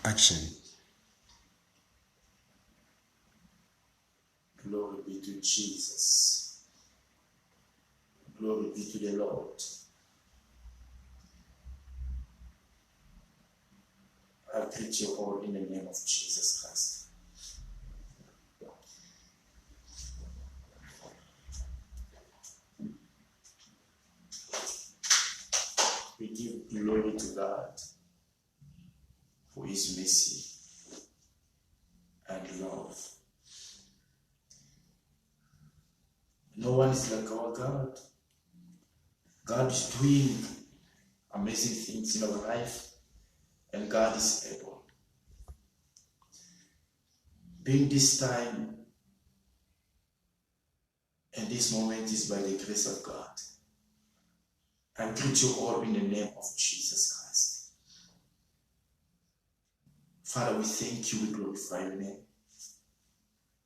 Action. Glory be to Jesus. Glory be to the Lord. I greet you all in the name of Jesus Christ. We give glory to God for His mercy and love. No one is like our God. God is doing amazing things in our life, and God is able. Being this time and this moment is by the grace of God. I greet you all in the name of Jesus Christ. Father, we thank you, we glorify your name.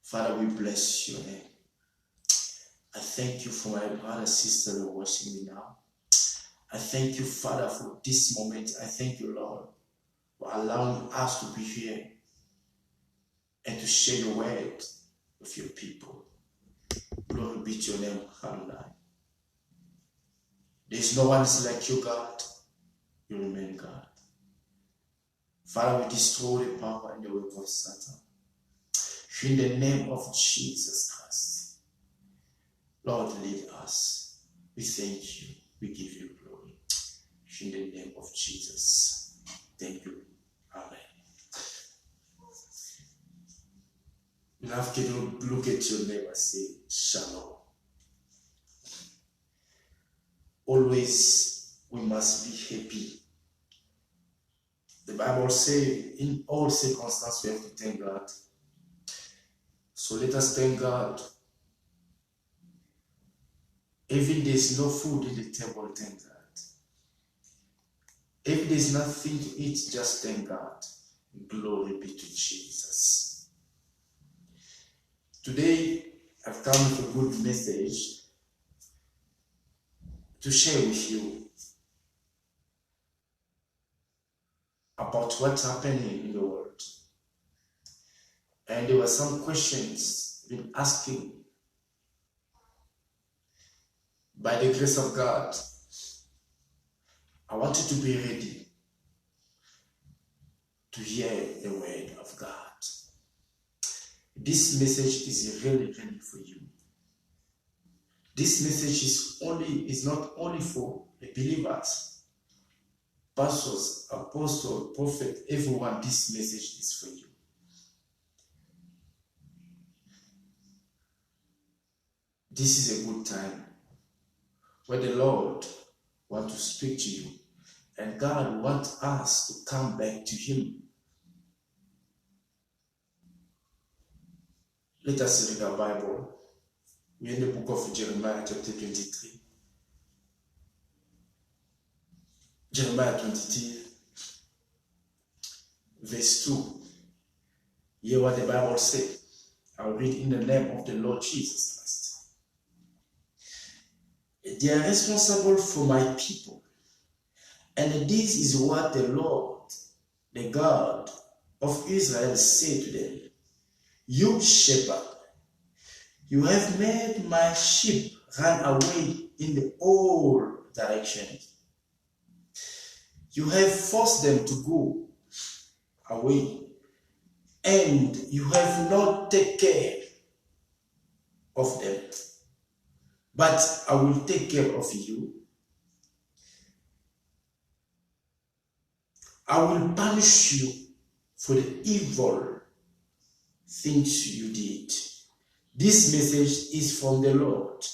Father, we bless your name. I thank you for my brother, sister who are watching me now. I thank you, Father, for this moment. I thank you, Lord, for allowing us to be here and to share your word with your people. Glory be to your name, Adonai. There is no one like you, God. You remain God. Father, we destroy the power and the work of Satan. In the name of Jesus Christ, Lord, lead us. We thank you. We give you glory. In the name of Jesus. Thank you. Amen. Beloved, can you look at your neighbor and say, Shalom. Always we must be happy. The Bible says in all circumstances we have to thank God. So let us thank God. Even there is no food in the table, thank God. If there is nothing to eat, just thank God. Glory be to Jesus. Today, I've come with a good message to share with you about what's happening in the world. And there were some questions been asking. By the grace of God, I want you to be ready to hear the word of God. This message is really for you. This message is not only for the believers, pastors, apostles, prophets, everyone. This message is for you. This is a good time where the Lord wants to speak to you, and God wants us to come back to Him. Let us read our Bible. We're in the book of Jeremiah, chapter 23. Jeremiah 23, verse 2. Hear what the Bible says. I'll read in the name of the Lord Jesus Christ. They are responsible for my people. And this is what the Lord, the God of Israel, said to them. You shepherd, you have made my sheep run away in the all directions. You have forced them to go away, and you have not taken care of them. But I will take care of you. I will punish you for the evil things you did. This message is from the Lord.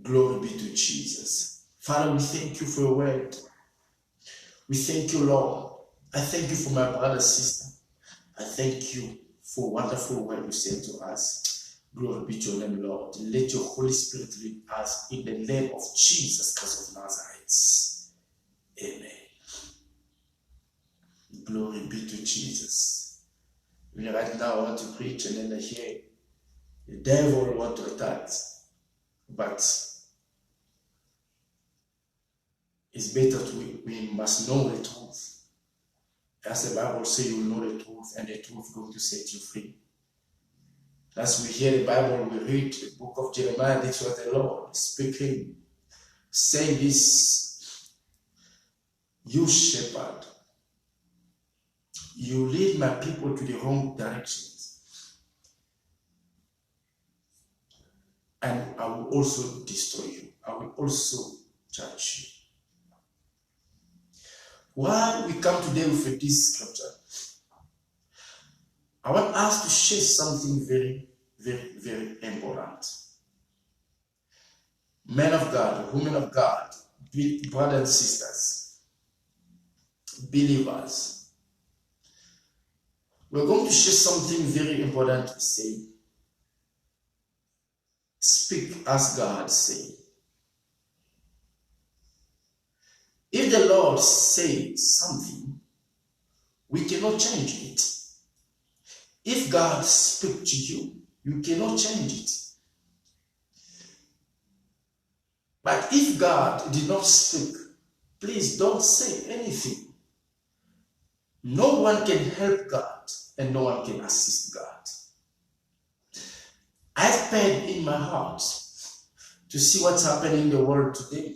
Glory be to Jesus. Father, we thank you for your word. We thank you, Lord. I thank you for my brother, sister. I thank you for wonderful word you sent to us. Glory be to your name, Lord. Let your Holy Spirit lead us in the name of Jesus Christ of Nazareth. Amen. Glory be to Jesus. Right now I want to preach, and then I hear the devil want to attack, but it's better we must know the truth. As the Bible says, you will know the truth, and the truth is going to set you free. As we hear the Bible, we read the book of Jeremiah, this was the Lord speaking, saying this, you shepherd, you lead my people to the wrong directions, and I will also destroy you. I will also judge you. Why we come today with this scripture? I want us to share something very, very, very important. Men of God, women of God, brothers and sisters, believers, we're going to share something very important to say. Speak as God says. If the Lord says something, we cannot change it. If God speaks to you, you cannot change it. But if God did not speak, please don't say anything. No one can help God and no one can assist God. I've prayed in my heart to see what's happening in the world today.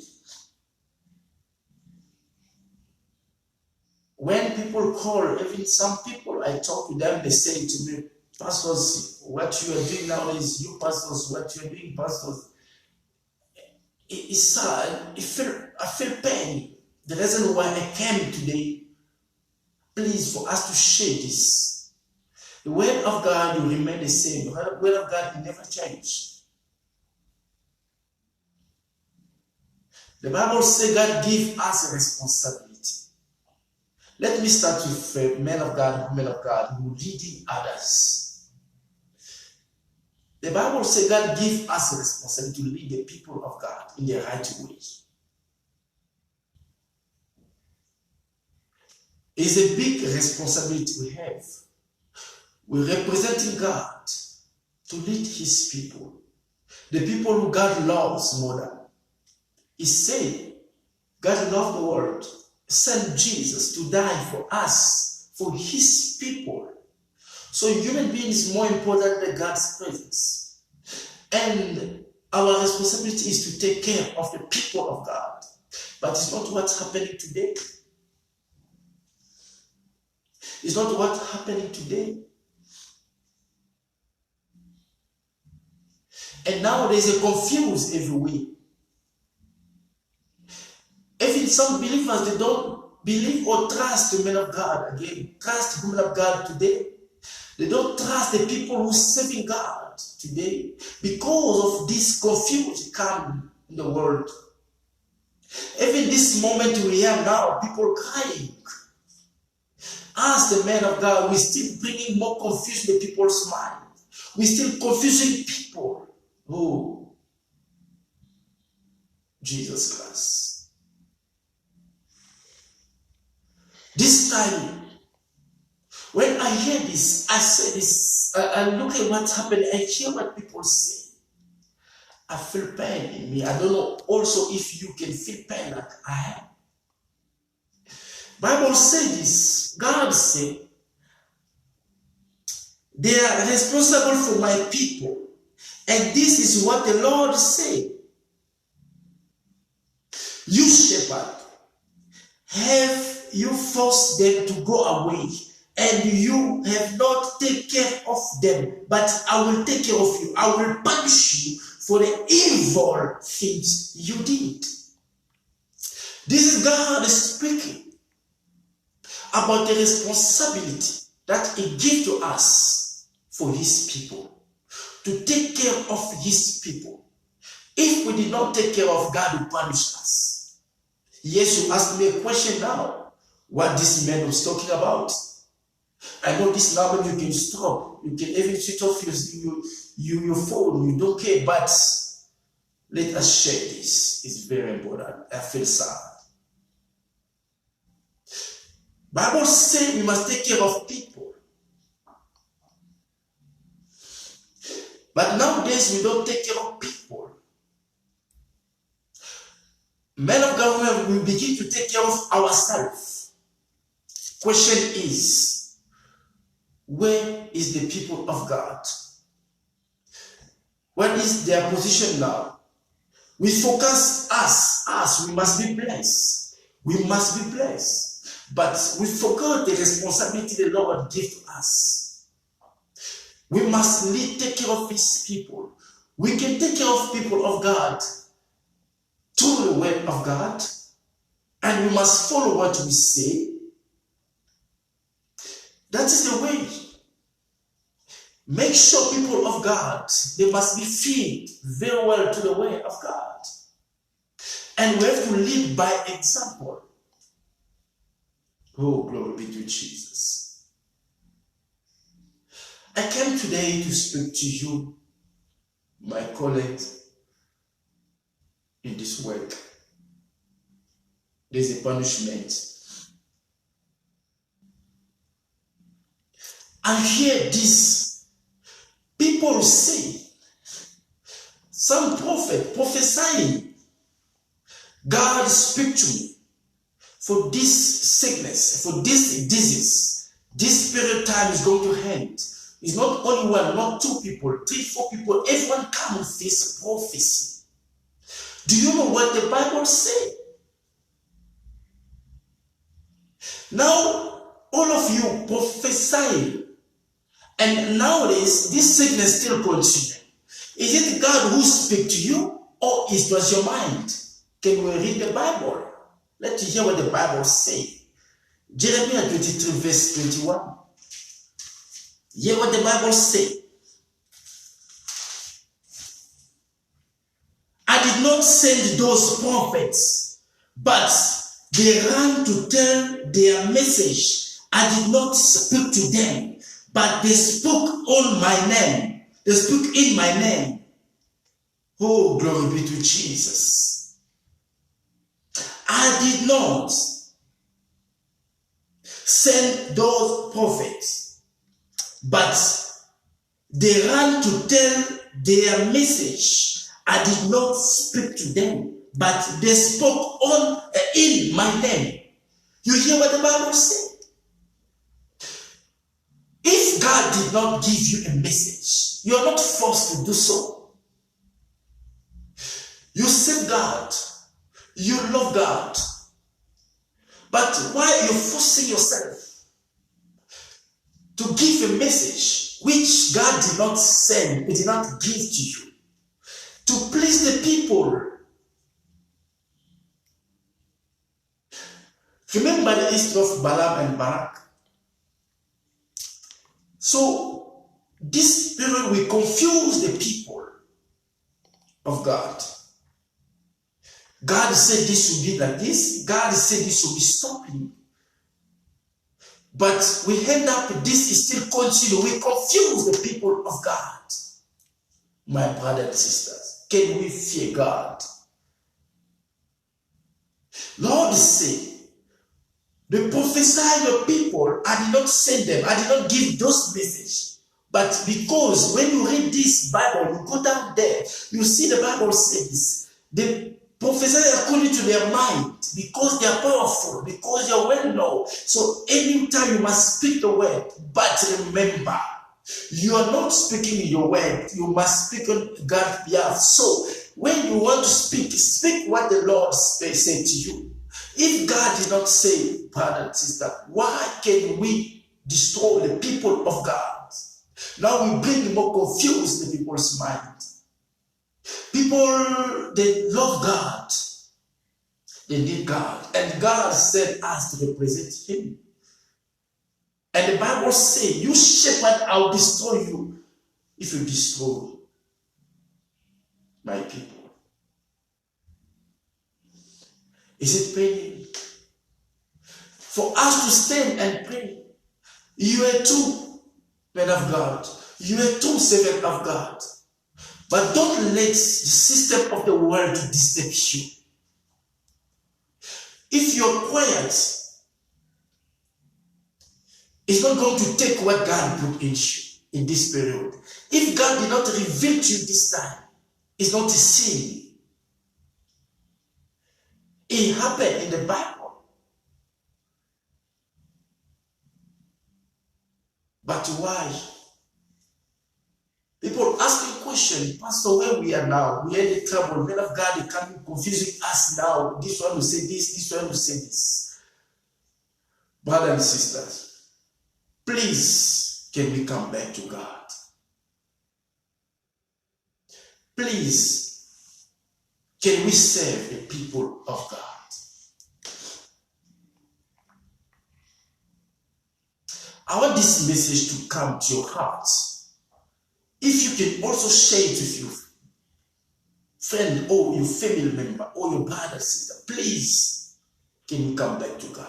When people call, even some people, I talk to them, they say to me, pastors, what you are doing now is you pastors, what you are doing, pastors. It's sad. I feel pain. The reason why I came today, please, for us to share this. The word of God will remain the same. The word of God will never change. The Bible says God gives us a responsibility. Let me start with men of God, women of God who are leading others. The Bible says God gives us a responsibility to lead the people of God in the right way. It's a big responsibility we have. We're representing God to lead his people. The people who God loves more than. He said, God loved the world, sent Jesus to die for us, for his people. So human being is more important than God's presence. And our responsibility is to take care of the people of God. But it's not what's happening today. It's not what's happening today. And now there's a confuse everywhere. Even some believers, they don't believe or trust the men of God again. Trust the women of God today. They don't trust the people who are serving God today because of this confusion coming in the world. Even this moment we are now, people crying. As the men of God, we're still bringing more confusion to people's mind. We're still confusing people. Oh, Jesus Christ. This time, when I hear this, I say this, I look at what's happening, I hear what people say. I feel pain in me. I don't know also if you can feel pain like I am. Bible says this, God said, they are responsible for my people. And this is what the Lord said. You shepherd, have you forced them to go away, and you have not taken care of them, but I will take care of you. I will punish you for the evil things you did. This is God speaking about the responsibility that he gives to us for his people, to take care of his people. If we did not take care of, God will punish us. Yes, you asked me a question now, what this man was talking about. I know this number you can stop. You can even switch off your phone. You don't care, but let us share this. It's very important. I feel sad. Bible says we must take care of people. But nowadays we don't take care of people. Men of God, we begin to take care of ourselves. Question is, where is the people of God? What is their position now? We focus us, we must be blessed. We must be blessed. But we forgot the responsibility the Lord gives to us. We must take care of His people. We can take care of people of God through the word of God, and we must follow what we say. That is the way. Make sure people of God, they must be fed very well to the word of God. And we have to live by example. Oh, glory be to Jesus. I came today to speak to you, my colleagues, in this work. There's a punishment. I hear this. People say, some prophet prophesying, God speak to me for this sickness, for this disease. This period of time is going to end. It's not only one, not two people, 3, 4 people. Everyone comes with this prophecy. Do you know what the Bible says? Now, all of you prophesy, and nowadays this sickness still continues. Is it God who speaks to you, or it was your mind? Can we read the Bible? Let's hear what the Bible says. Jeremiah 23, verse 21. Hear what the Bible says. I did not send those prophets, but they ran to tell their message. I did not speak to them, but they spoke on my name. They spoke in my name. Oh, glory be to Jesus. I did not send those prophets, but they ran to tell their message. I did not speak to them, but they spoke on in my name. You hear what the Bible says? If God did not give you a message, you are not forced to do so. You serve God. You love God. But why are you forcing yourself to give a message which God did not send, He did not give to you, to please the people? Remember the history of Balaam and Barak. So this period will confuse the people of God. God said this will be like this. God said this will be stopping. But we end up, this is still continuing. We confuse the people of God. My brothers and sisters, can we fear God? Lord said, the prophesy your people, I did not send them. I did not give those messages. But because when you read this Bible, you go down there, you see the Bible says, the prophesy according to their mind, because they are powerful, because they are well known. So anytime you must speak the word, but remember, you are not speaking your word, you must speak on God's behalf. So when you want to speak, speak what the Lord said to you. If God did not say, brother and sister, why can we destroy the people of God? Now we bring more confuse the people's mind. People, they love God. They need God. And God sent us to represent Him. And the Bible says, you shepherd, I'll destroy you if you destroy my people. Is it paying? For us to stand and pray. You are too men of God. You are too servant of God. But don't let the system of the world to disturb you. If you're quiet, it's not going to take what God put in you in this period. If God did not reveal to you this time, it's not a sin. It happened in the Bible. But why? People asking question, Pastor, where we are now, we are in trouble. Men of God, they come confusing us now. This one will say this one will say this. Brothers and sisters, please, can we come back to God? Please, can we serve the people of God? I want this message to come to your heart. If you can also share it with your friend or your family member or your brother, sister, please, can you come back to God?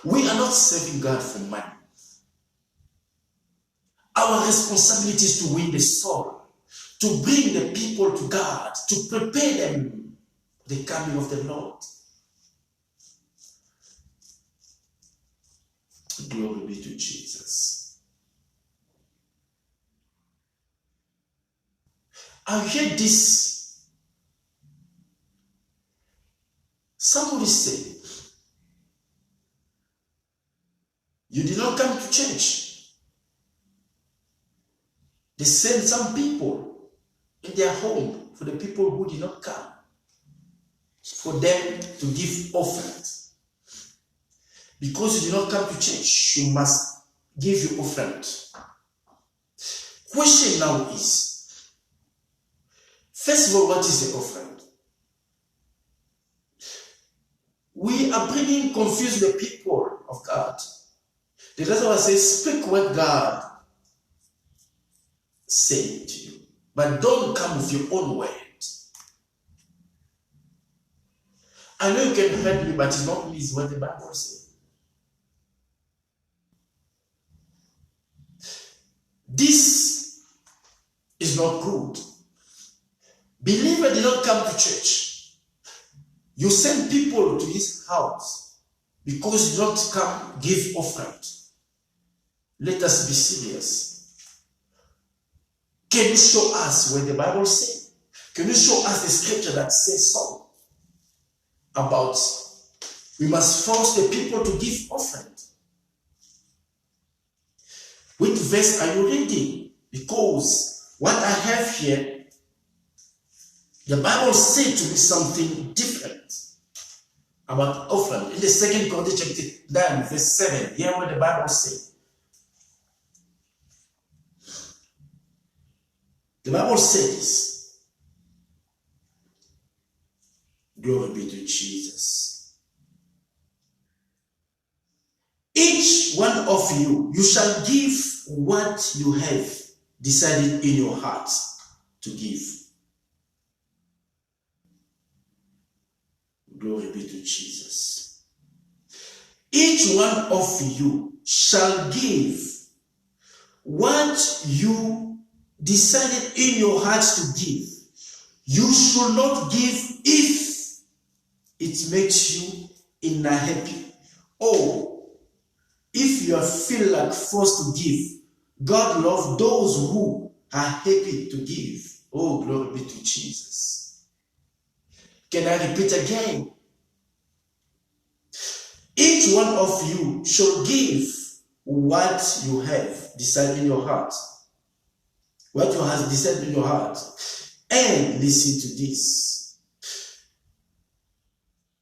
We are not serving God for money. Our responsibility is to win the soul, to bring the people to God, to prepare them for the coming of the Lord. Glory be to Jesus. I heard this. Somebody say, you did not come to church. They send some people in their home for the people who did not come, for them to give offerings. Because you did not come to church, you must give your offering. Question now is, first of all, what is the offering? We are bringing confuse the people of God. The reason why I say, speak what God said to you, but don't come with your own words. I know you can hurt me, but it's not me, it's what the Bible says. This is not good. Believer did not come to church. You send people to his house because you don't come give offering. Let us be serious. Can you show us where the Bible says? Can you show us the scripture that says so? About we must force the people to give offering. Which verse are you reading? Because what I have here, the Bible said to me something different about offering. In the 2 Corinthians chapter 9, verse 7, hear what the Bible says. The Bible says, glory be to Jesus. Each one of you, you shall give what you have decided in your heart to give. Glory be to Jesus. Each one of you shall give what you decided in your heart to give. You should not give if it makes you unhappy, or if you feel like forced to give. God loves those who are happy to give. Oh, glory be to Jesus. Can I repeat again? Each one of you shall give what you have decided in your heart. What you have decided in your heart. And listen to this.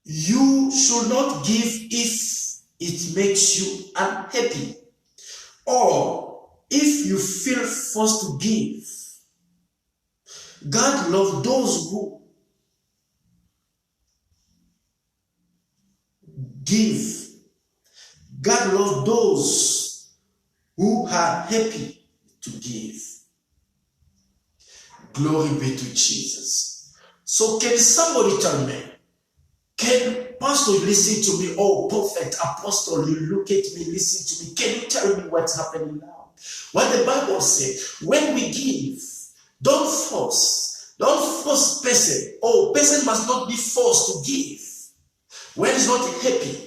You should not give if it makes you unhappy, or if you feel forced to give. God loves those who give. God loves those who are happy to give. Glory be to Jesus. So can somebody tell me, can Pastor listen to me? Oh, prophet, apostle, you look at me, listen to me. Can you tell me what's happening now? What the Bible says, when we give, don't force person. Oh, person must not be forced to give when he's not happy.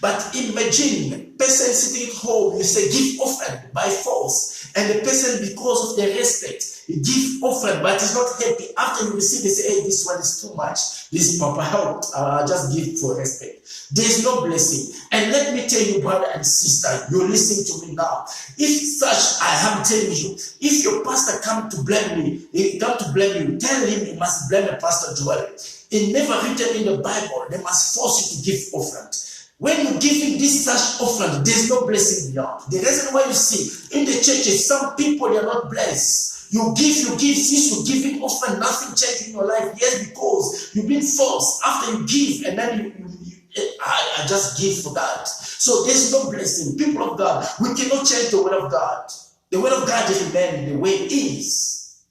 But imagine person sitting at home, you say give offering by force. And the person, because of the respect, he give offering, but he's not happy. After you receive, they say, hey, this one is too much. This Papa helped. I'll just give for respect. There's no blessing. And let me tell you, brother and sister, you're listening to me now. If such, I am telling you, if your pastor come to blame me, he come to blame you, tell him he must blame a Pastor Joel. It never written in the Bible, they must force you to give offering. When you give him this such offering, there's no blessing beyond. The reason why you see in the churches, some people they are not blessed. You give, since you give him offering, nothing changes in your life. Yes, because you've been forced. After you give, and then I just give for that. So there's no blessing. People of God, we cannot change the word of God. The word of God remains the way it is.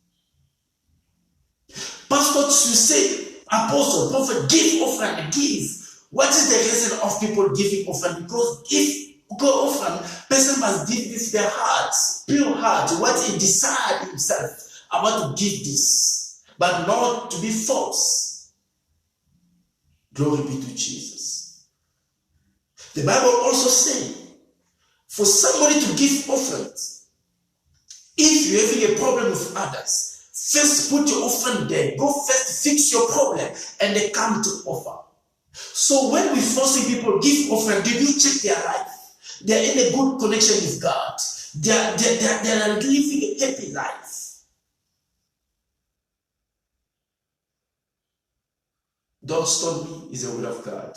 Pastor, you say, apostle, prophet, give offering and give. What is the reason of people giving offering? Because if go offering, person must give this their heart, pure heart, what he decide himself about to give this, but not to be forced. Glory be to Jesus. The Bible also says, for somebody to give offerings, if you're having a problem with others, first put your offering there. Go first, fix your problem, and they come to offer. So when we forcing people give offering, did you check their life? They're in a good connection with God. They are living a happy life. Don't stone me is the word of God.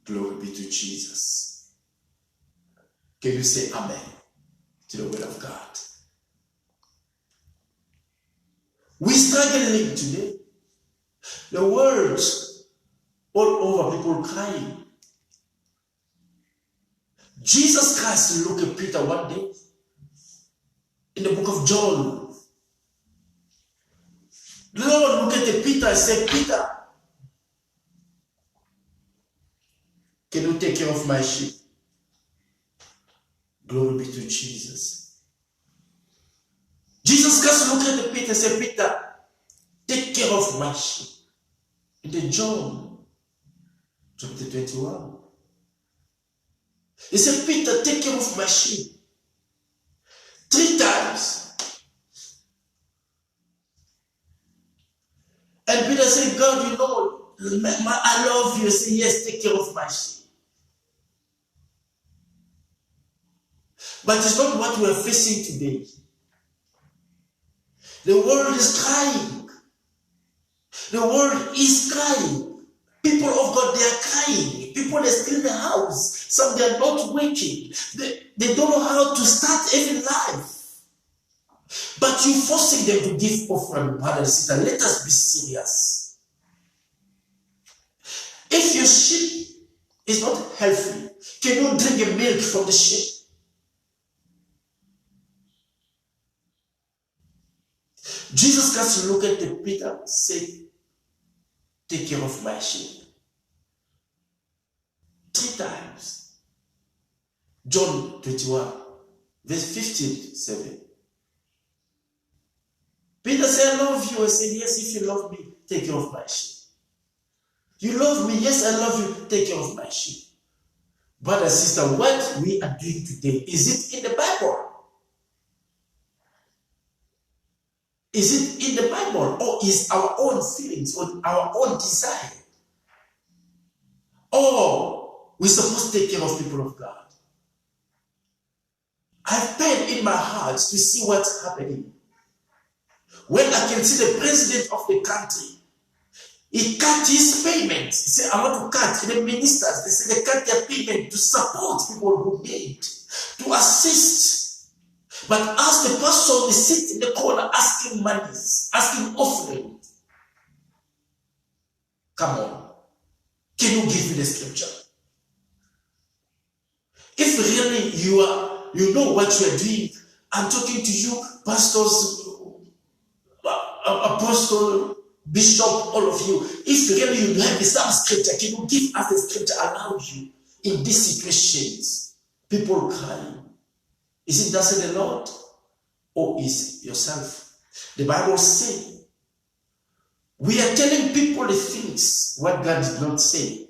Glory be to Jesus. Can you say amen to the word of God? We're struggling today. The words all over, people crying. Jesus Christ looked at Peter one day in the book of John. The Lord looked at Peter and said, Peter, can you take care of my sheep? Glory be to Jesus. Jesus Christ looked at Peter and said, Peter, take care of my sheep. In the John chapter 21. He said, Peter, take care of my sheep. 3 times. And Peter said, God, you know, I love you. He said, yes, take care of my sheep. But it's not what we are facing today. The world is crying. The world is crying. People of God, they are crying. People are still in the house. Some they are not working. They don't know how to start every life. But you forcing them to give offering, brother and sister. Let us be serious. If your sheep is not healthy, can you drink a milk from the sheep? Jesus Christ looked at Peter and said, take care of my sheep. 3 times. John 21, verse 15-7. Peter said, I love you. I said, yes, if you love me, take care of my sheep. You love me? Yes, I love you. Take care of my sheep. Brother, sister, what we are doing today, is it in the Bible? Is it in the Bible? Or is our own feelings or our own desire? Or we're supposed to take care of people of God? I've pain in my heart to see what's happening. When I can see the president of the country, he cut his payments. He said, I want to cut. The ministers, they say they cut their payment to support people who need, to assist. But as the pastor is sitting in the corner asking monies, asking offerings, come on, can you give me the scripture? If really you know what you are doing, I'm talking to you, pastors, apostle, bishop, all of you. If really you have some scripture, can you give us the scripture allows you in these situations? People crying. Is it thus the Lord? Or is yourself? The Bible says we are telling people the things what God did not say.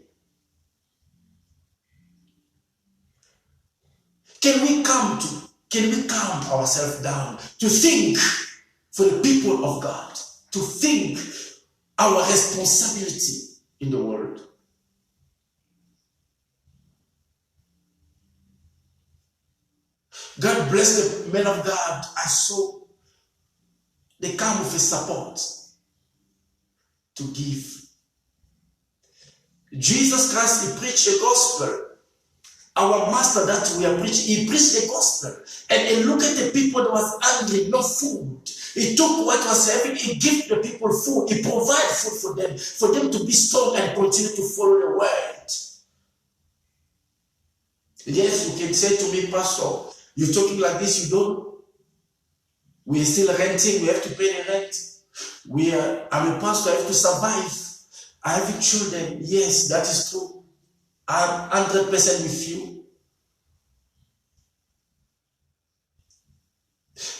Can we calm ourselves down to think for the people of God, to think our responsibility in the world? God bless the men of God. I saw they come with a support to give. Jesus Christ, he preached the gospel. Our master that we are preaching, he preached the gospel. And he looked at the people that was hungry, no food. He took what was having, he gave the people food. He provided food for them to be strong and continue to follow the word. Yes, you can say to me, Pastor, you're talking like this, we're still renting, we have to pay the rent. I'm a pastor, I have to survive. I have children. Yes, that is true. I'm 100% with you.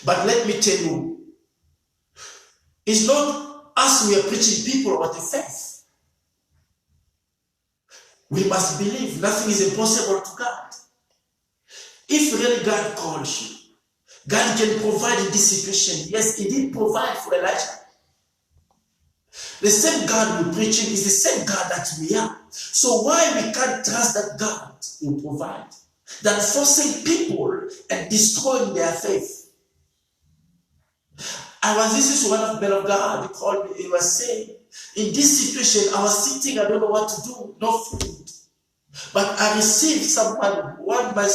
But let me tell you, it's not us we are preaching people about the faith. We must believe nothing is impossible to God. If really God calls you, God can provide in this situation. Yes, he did provide for Elijah. The same God we're preaching is the same God that we are. So why we can't trust that God will provide? Than forcing people and destroying their faith. This is one of the men of God, he called me, he was saying, in this situation, I was sitting, I don't know what to do, no food. But I received someone, my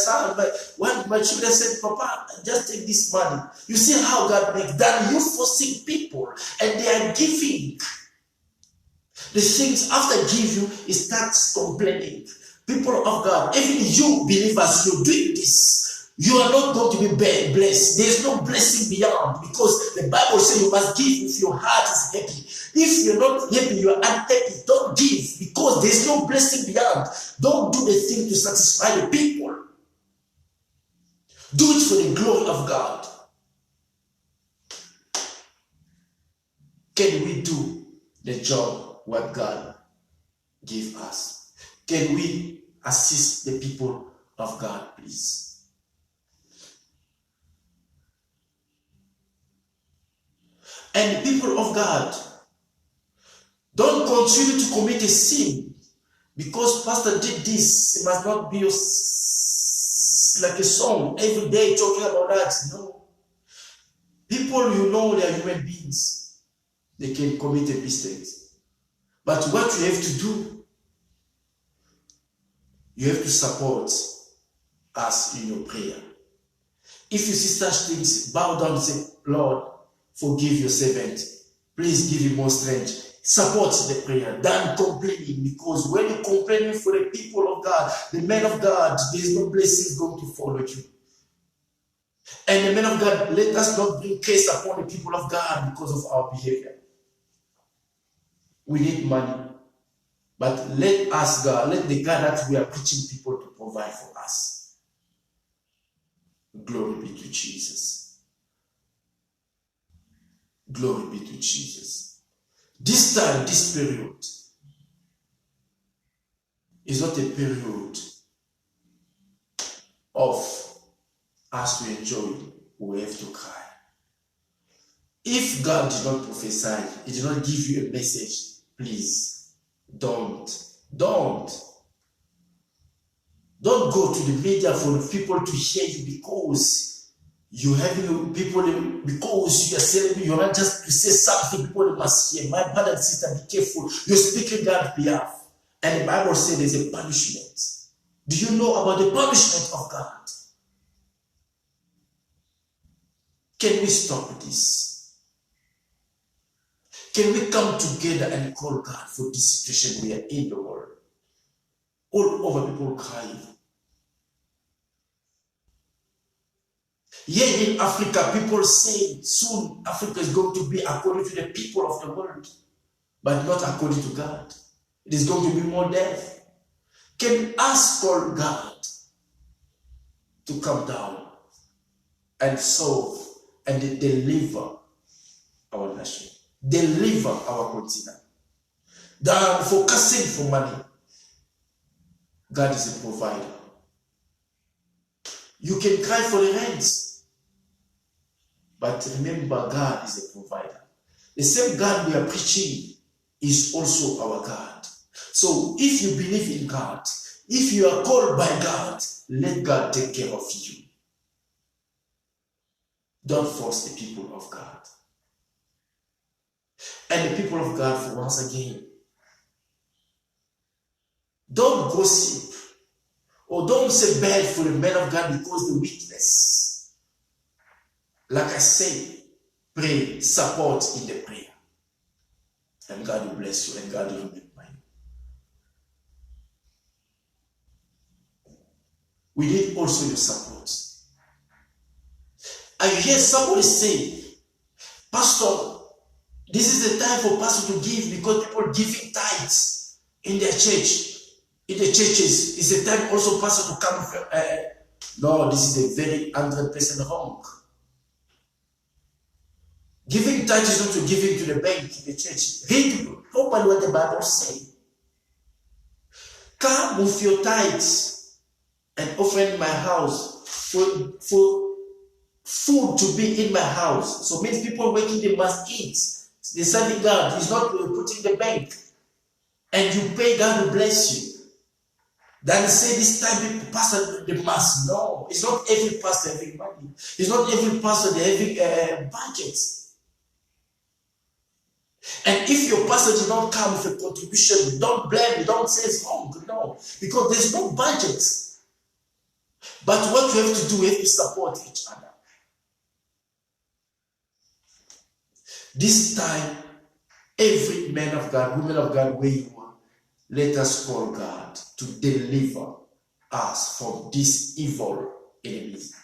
children said, Papa, just take this money. You see how God makes that. You forcing people and they are giving. The things after give you, it starts complaining. People of God, even you believers, you're doing this. You are not going to be blessed. There's no blessing beyond, because the Bible says you must give if your heart is happy. If you're not happy, you are unhappy, don't give, because there's no blessing beyond. Don't do the thing to satisfy the people. Do it for the glory of God. Can we do the job what God gave us? Can we assist the people of God, please? And people of God, don't continue to commit a sin because pastor did this. It must not be like a song every day talking about that. No. People, they are human beings. They can commit a mistake. But what you have to do, you have to support us in your prayer. If you see such things, bow down and say, Lord, forgive your servant. Please give him more strength. Support the prayer than complaining, because when you're complaining for the people of God, the men of God, there's no blessings going to follow you. And the men of God, let us not bring case upon the people of God because of our behavior. We need money. But let the God that we are preaching people to provide for us. Glory be to Jesus. Glory be to Jesus. This time, this period is not a period of us to enjoy. We have to cry. If God did not prophesy, he did not give you a message, please don't go to the media for the people to hear you, because you having people, because you are celebrating, you're not just to say something people must hear. My brother and sister, be careful. You're speaking God's behalf. And the Bible says there's a punishment. Do you know about the punishment of God? Can we stop this? Can we come together and call God for this situation we are in the world? All over people crying. Here in Africa, people say soon Africa is going to be according to the people of the world, but not according to God. It is going to be more death. Can us call God to come down and solve and deliver our nation, deliver our continent? Than focusing for money. God is a provider. You can cry for the rent. But remember, God is a provider. The same God we are preaching is also our God. So if you believe in God, if you are called by God, let God take care of you. Don't force the people of God. And the people of God, once again, don't gossip or don't say bad for the men of God because the weakness. Like I say, pray, support in the prayer. And God will bless you and God will remember you. We need also your support. I hear somebody say, Pastor, this is the time for pastor to give because people giving tithes in their church, in the churches. It's a time also pastor to come. No, this is a very 100% wrong. Giving tithes is not to giving to the bank in the church. Read properly what the Bible says. Come with your tithes and offer in my house for food to be in my house. So many people working, they must eat. They're serving God. He's not putting the bank. And you pay, God will bless you. Then say this time people pastor the mass. No, it's not every pastor having money. It's not every pastor they having budgets. And if your pastor did not come with a contribution, don't blame, don't say it's wrong. No, because there's no budget. But what you have to do, you have to support each other. This time, every man of God, woman of God, where you are, let us call God to deliver us from this evil enemies.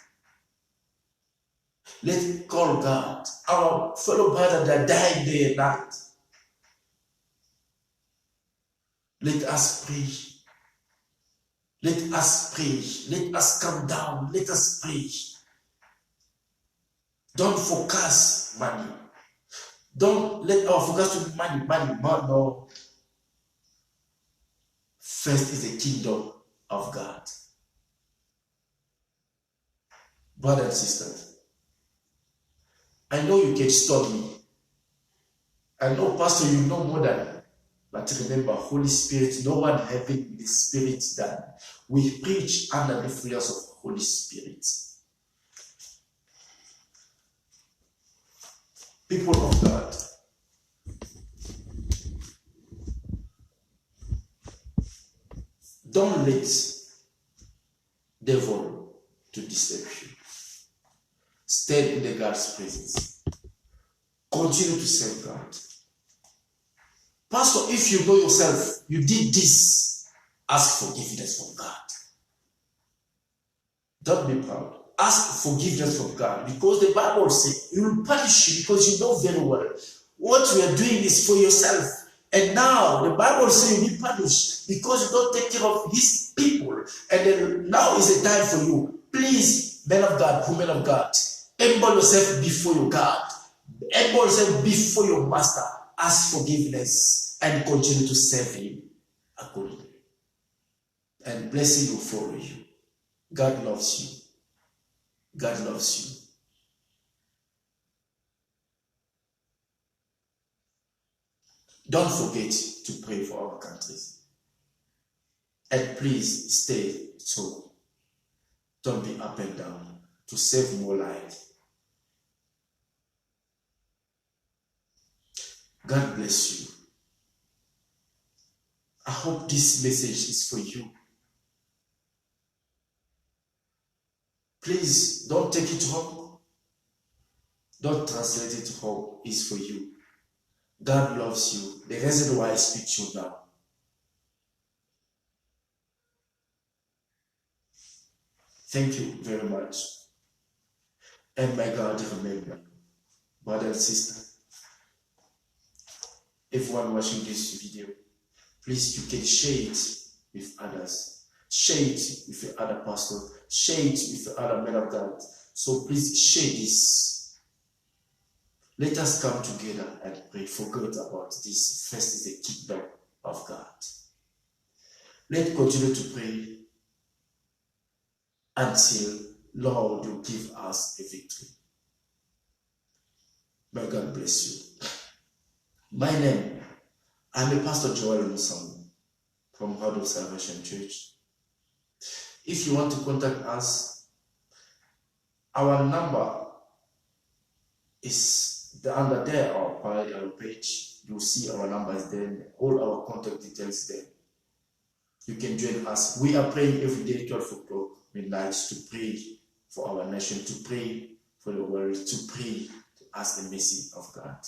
Let's call God. Our fellow brother that died day and night. Let us pray. Let us pray. Let us come down. Let us pray. Don't focus money. Don't let our focus to be money. No. First is the kingdom of God. Brothers and sisters, I know you can stop me. I know, Pastor, you know more than me. But remember, Holy Spirit, no one having the Spirit than we preach under the flares of Holy Spirit. People of God, don't let devil to disturb you. Stay in the God's presence. Continue to serve God. Pastor, if you know yourself, you did this, ask forgiveness from God. Don't be proud. Ask forgiveness from God, because the Bible says He will punish you because you know very well what you are doing is for yourself. And now the Bible says you'll be punished because you don't take care of His people. And then now is the time for you. Please, men of God, women of God, humble yourself before your God. Humble yourself before your Master. Ask forgiveness and continue to serve Him accordingly. And blessing will follow you. God loves you. God loves you. Don't forget to pray for our countries. And please stay so. Don't be up and down to save more lives. God bless you. I hope this message is for you. Please don't take it wrong. Don't translate it wrong. It's for you. God loves you. The reason why I speak to you now. Thank you very much. And may God remember you. Brother and sister, everyone watching this video, please, you can share it with others. Share it with your other pastor. Share it with your other men of God. So please share this. Let us come together and pray. Forget about this. First is the kingdom of God. Let's continue to pray until Lord, you give us a victory. May God bless you. My name, I'm a Pastor Joel Musamu from Heart of Salvation Church. If you want to contact us, our number is under there or by our page. You'll see our numbers there, all our contact details there. You can join us. We are praying every day, 12 o'clock midnight, to pray for our nation, to pray for the world, to pray to ask the mercy of God.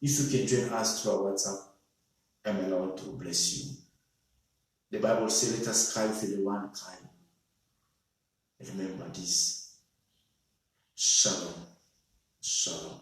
If you can join us through our WhatsApp, and the Lord will bless you. The Bible says, let us cry for the one crying. Remember this. Shalom. Shalom.